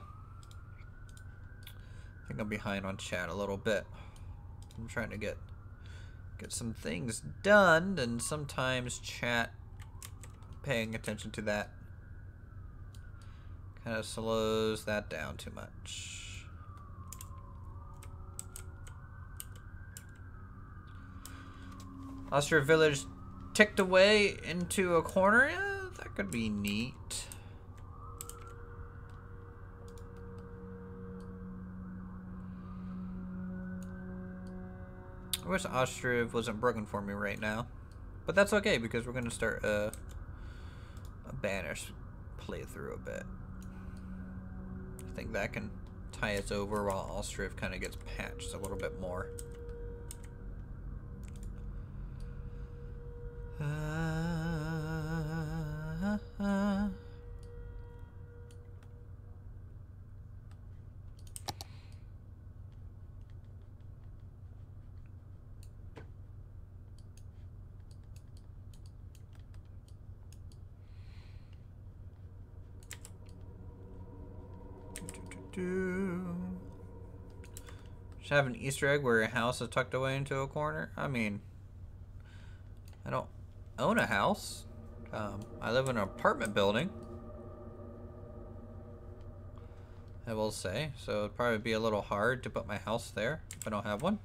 I think I'm behind on chat a little bit. I'm trying to get some things done, and sometimes chat paying attention to that kind of slows that down too much. Austria Village ticked away into a corner. Yeah, that could be neat. I wish Ostriv wasn't broken for me right now. But that's okay, because we're going to start a Banish playthrough a bit. I think that can tie us over while Ostriv kind of gets patched a little bit more. Should have an Easter egg where your house is tucked away into a corner. I mean, I don't own a house. I live in an apartment building, I will say, so it'd probably be a little hard to put my house there if I don't have one.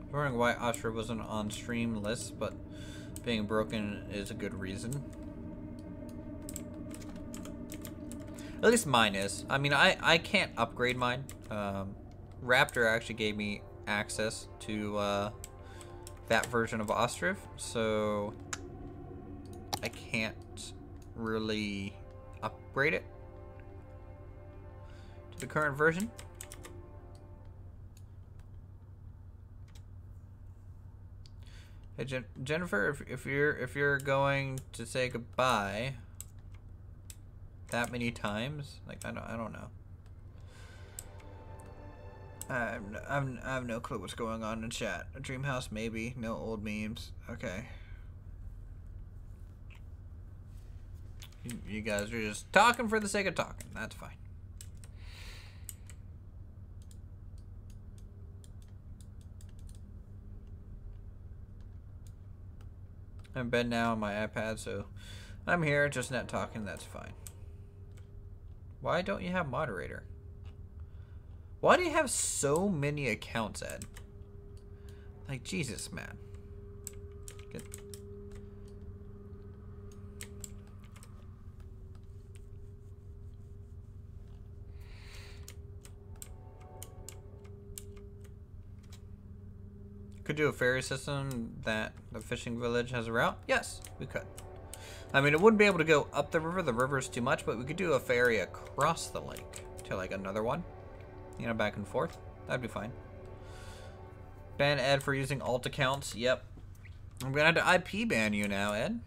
I'm wondering why Astra wasn't on stream list, but being broken is a good reason. At least mine is. I mean, I can't upgrade mine. Raptor actually gave me access to that version of Ostriv, so I can't really upgrade it to the current version. Hey Jennifer, if you're going to say goodbye that many times, like I don't know. I have no clue what's going on in chat. A dream house maybe, no old memes. Okay. You guys are just talking for the sake of talking. That's fine. I'm in bed now on my iPad, so I'm here just not talking. That's fine. Why don't you have moderator? Why do you have so many accounts, Ed? Like, Jesus, man. Get... Could do a ferry system that the fishing village has a route? Yes, we could. I mean, it wouldn't be able to go up the river. The river is too much, but we could do a ferry across the lake to, like, another one. You know, back and forth. That'd be fine. Ban Ed for using alt accounts. Yep. I'm going to have to IP ban you now, Ed.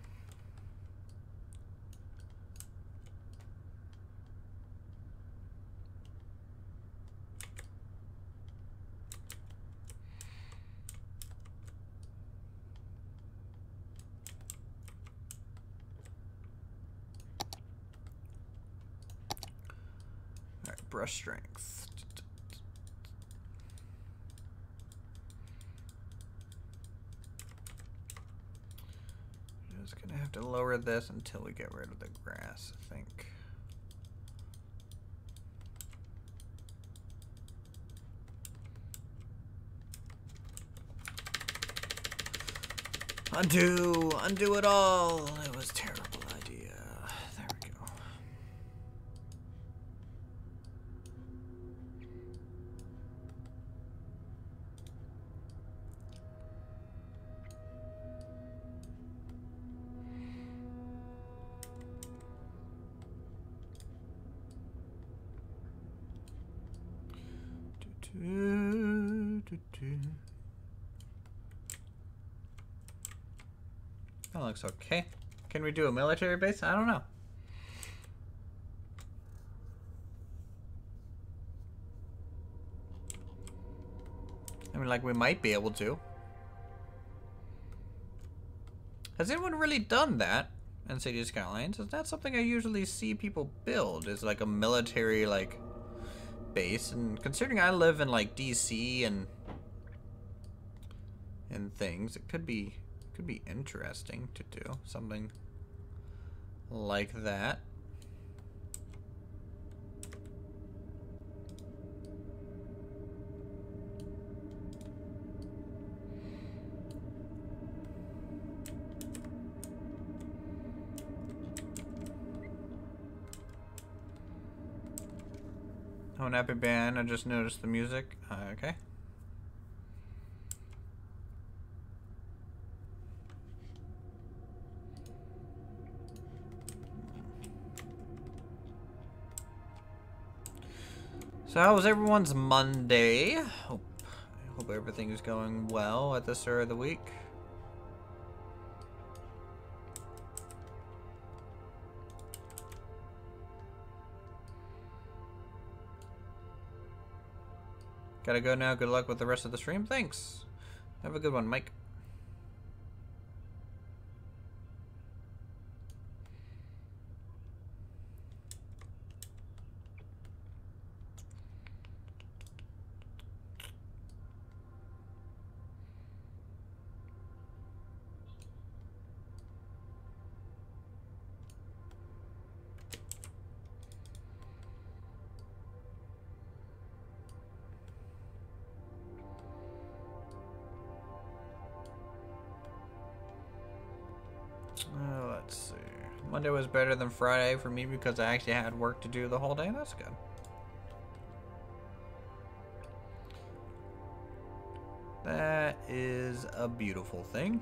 Brush strength. Just gonna have to lower this until we get rid of the grass, I think. Undo it all. It was a terrible idea. There we go. That looks okay. Can we do a military base? I don't know. I mean, like, we might be able to. Has anyone really done that in City Skylines? Is that something I usually see people build? Is like a military, like, base? And considering I live in, like, DC and things, it could be interesting to do something like that. Oh, an epic band. I just noticed the music. Okay. So how was everyone's Monday? I hope everything is going well at the start of the week. Gotta go now. Good luck with the rest of the stream. Thanks. Have a good one, Mike. Let's see. Monday was better than Friday for me because I actually had work to do the whole day. That's good. That is a beautiful thing.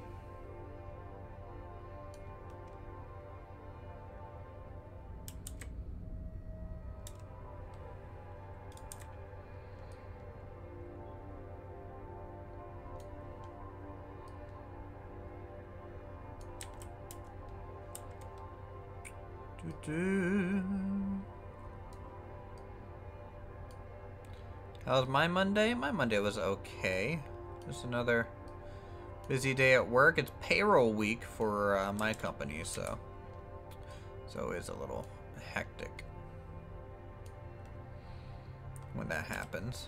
How was my Monday? My Monday was okay. Just another busy day at work. It's payroll week for my company, so it's always a little hectic when that happens.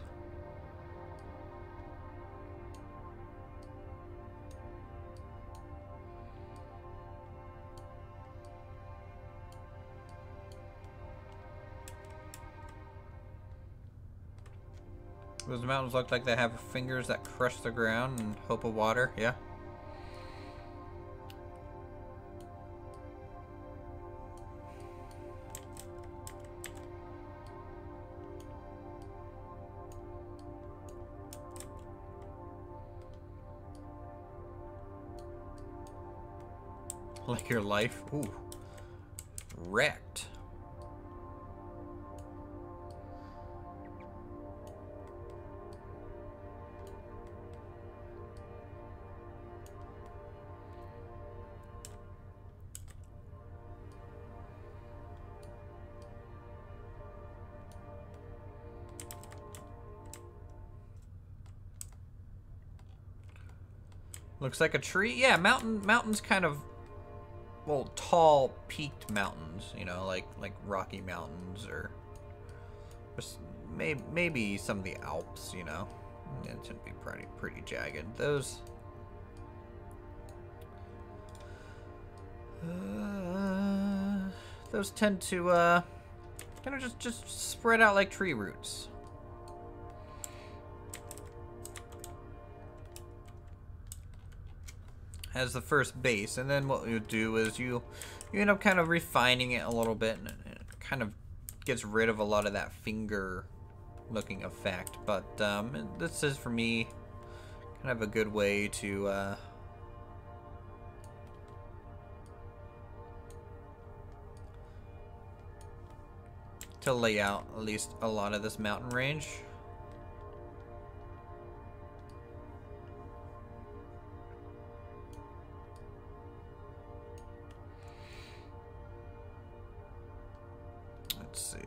Those mountains look like they have fingers that crush the ground and hope of water. Yeah. Like your life. Ooh. Wrecked. Looks like a tree. Yeah, mountains kind of, well, tall, peaked mountains, you know, like Rocky Mountains or maybe some of the Alps, you know. It tend to be pretty jagged. Those tend to kind of just spread out like tree roots. As the first base, and then what you do is you end up kind of refining it a little bit, and it kind of gets rid of a lot of that finger looking effect. But this is, for me, kind of a good way to lay out at least a lot of this mountain range. let's see.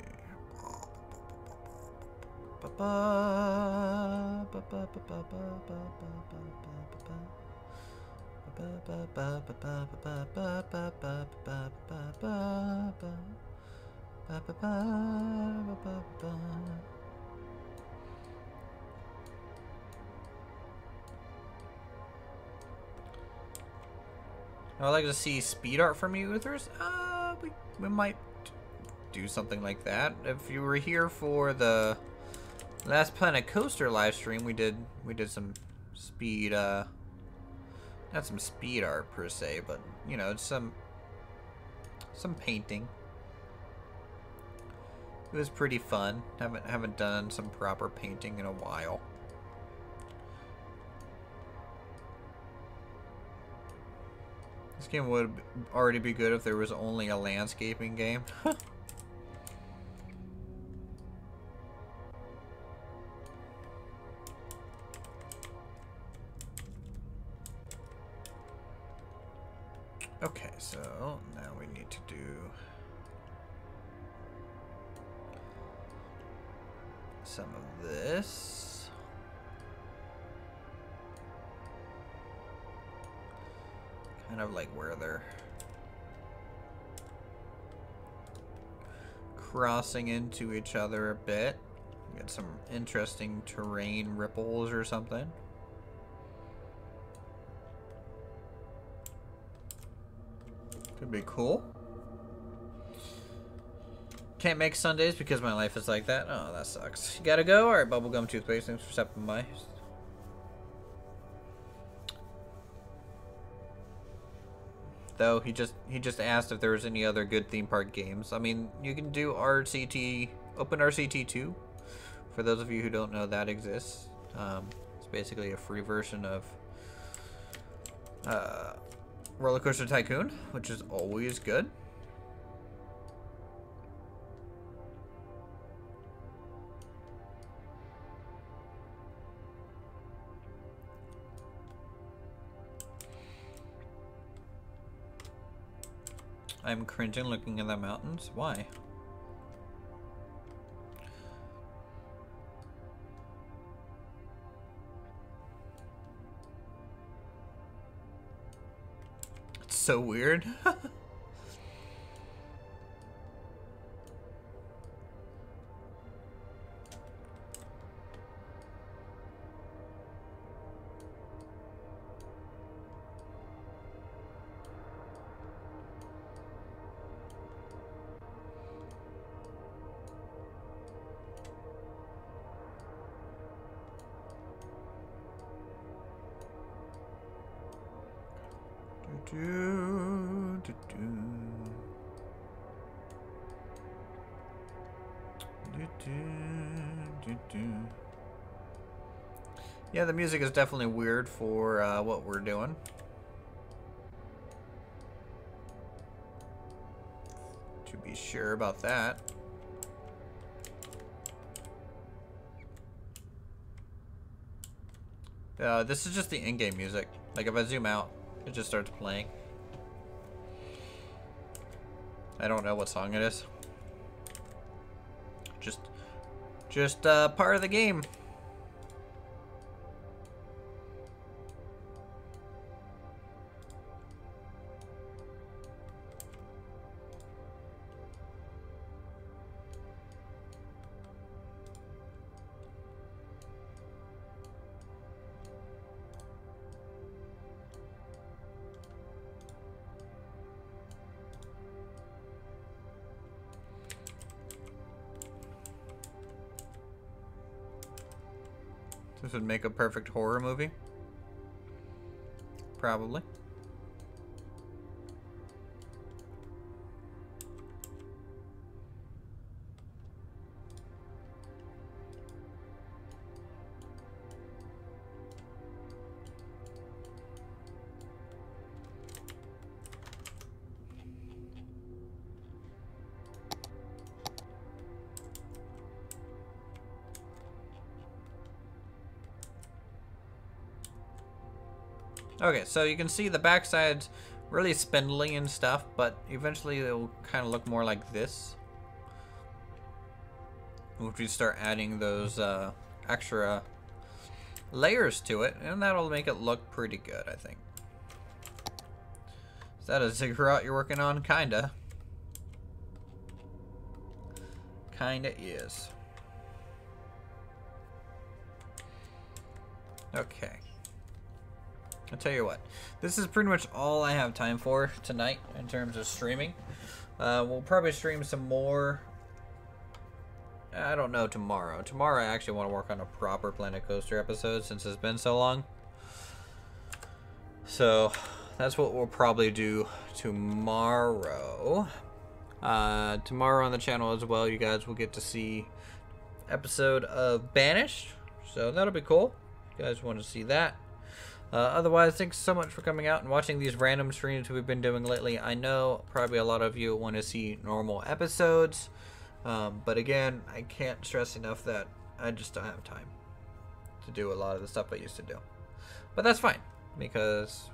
I'd like to see speed art from you, Uthers. We might do something like that. If you were here for the last Planet Coaster live stream, we did some speed, not some speed art per se, but you know, some painting. It was pretty fun. Haven't done some proper painting in a while. This game would already be good if there was only a landscaping game. Okay, so now we need to do some of this. Kind of like where they're crossing into each other a bit. Get some interesting terrain ripples or something. Could be cool. Can't make Sundays because my life is like that. Oh, that sucks. You gotta go? Alright, bubblegum toothpaste. Thanks for stopping by. Though he just asked if there was any other good theme park games. I mean, you can do RCT, Open RCT 2. For those of you who don't know, that exists. It's basically a free version of Roller Coaster Tycoon, which is always good. I'm cringing looking at the mountains. Why? It's so weird. Yeah, the music is definitely weird for what we're doing. To be sure about that. This is just the in-game music. Like if I zoom out, it just starts playing. I don't know what song it is. Just part of the game. This would make a perfect horror movie. Probably. Okay, so you can see the backside's really spindly and stuff, but eventually it'll kind of look more like this. Which we start adding those extra layers to it, and that'll make it look pretty good, I think. Is that a ziggurat you're working on? Kinda. Kinda is. Okay. I'll tell you what. This is pretty much all I have time for tonight in terms of streaming. We'll probably stream some more. I don't know tomorrow. Tomorrow I actually want to work on a proper Planet Coaster episode since it's been so long. So that's what we'll probably do tomorrow. Tomorrow on the channel as well, you guys will get to see episode of Banished. So that'll be cool. If you guys want to see that. Otherwise, thanks so much for coming out and watching these random streams we've been doing lately. I know probably a lot of you want to see normal episodes. But again, I can't stress enough that I just don't have time to do a lot of the stuff I used to do. But that's fine, because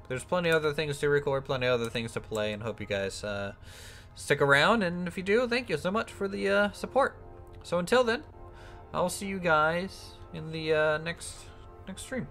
there's plenty of other things to record, plenty of other things to play, and hope you guys stick around. And if you do, thank you so much for the support. So until then, I'll see you guys in the next stream.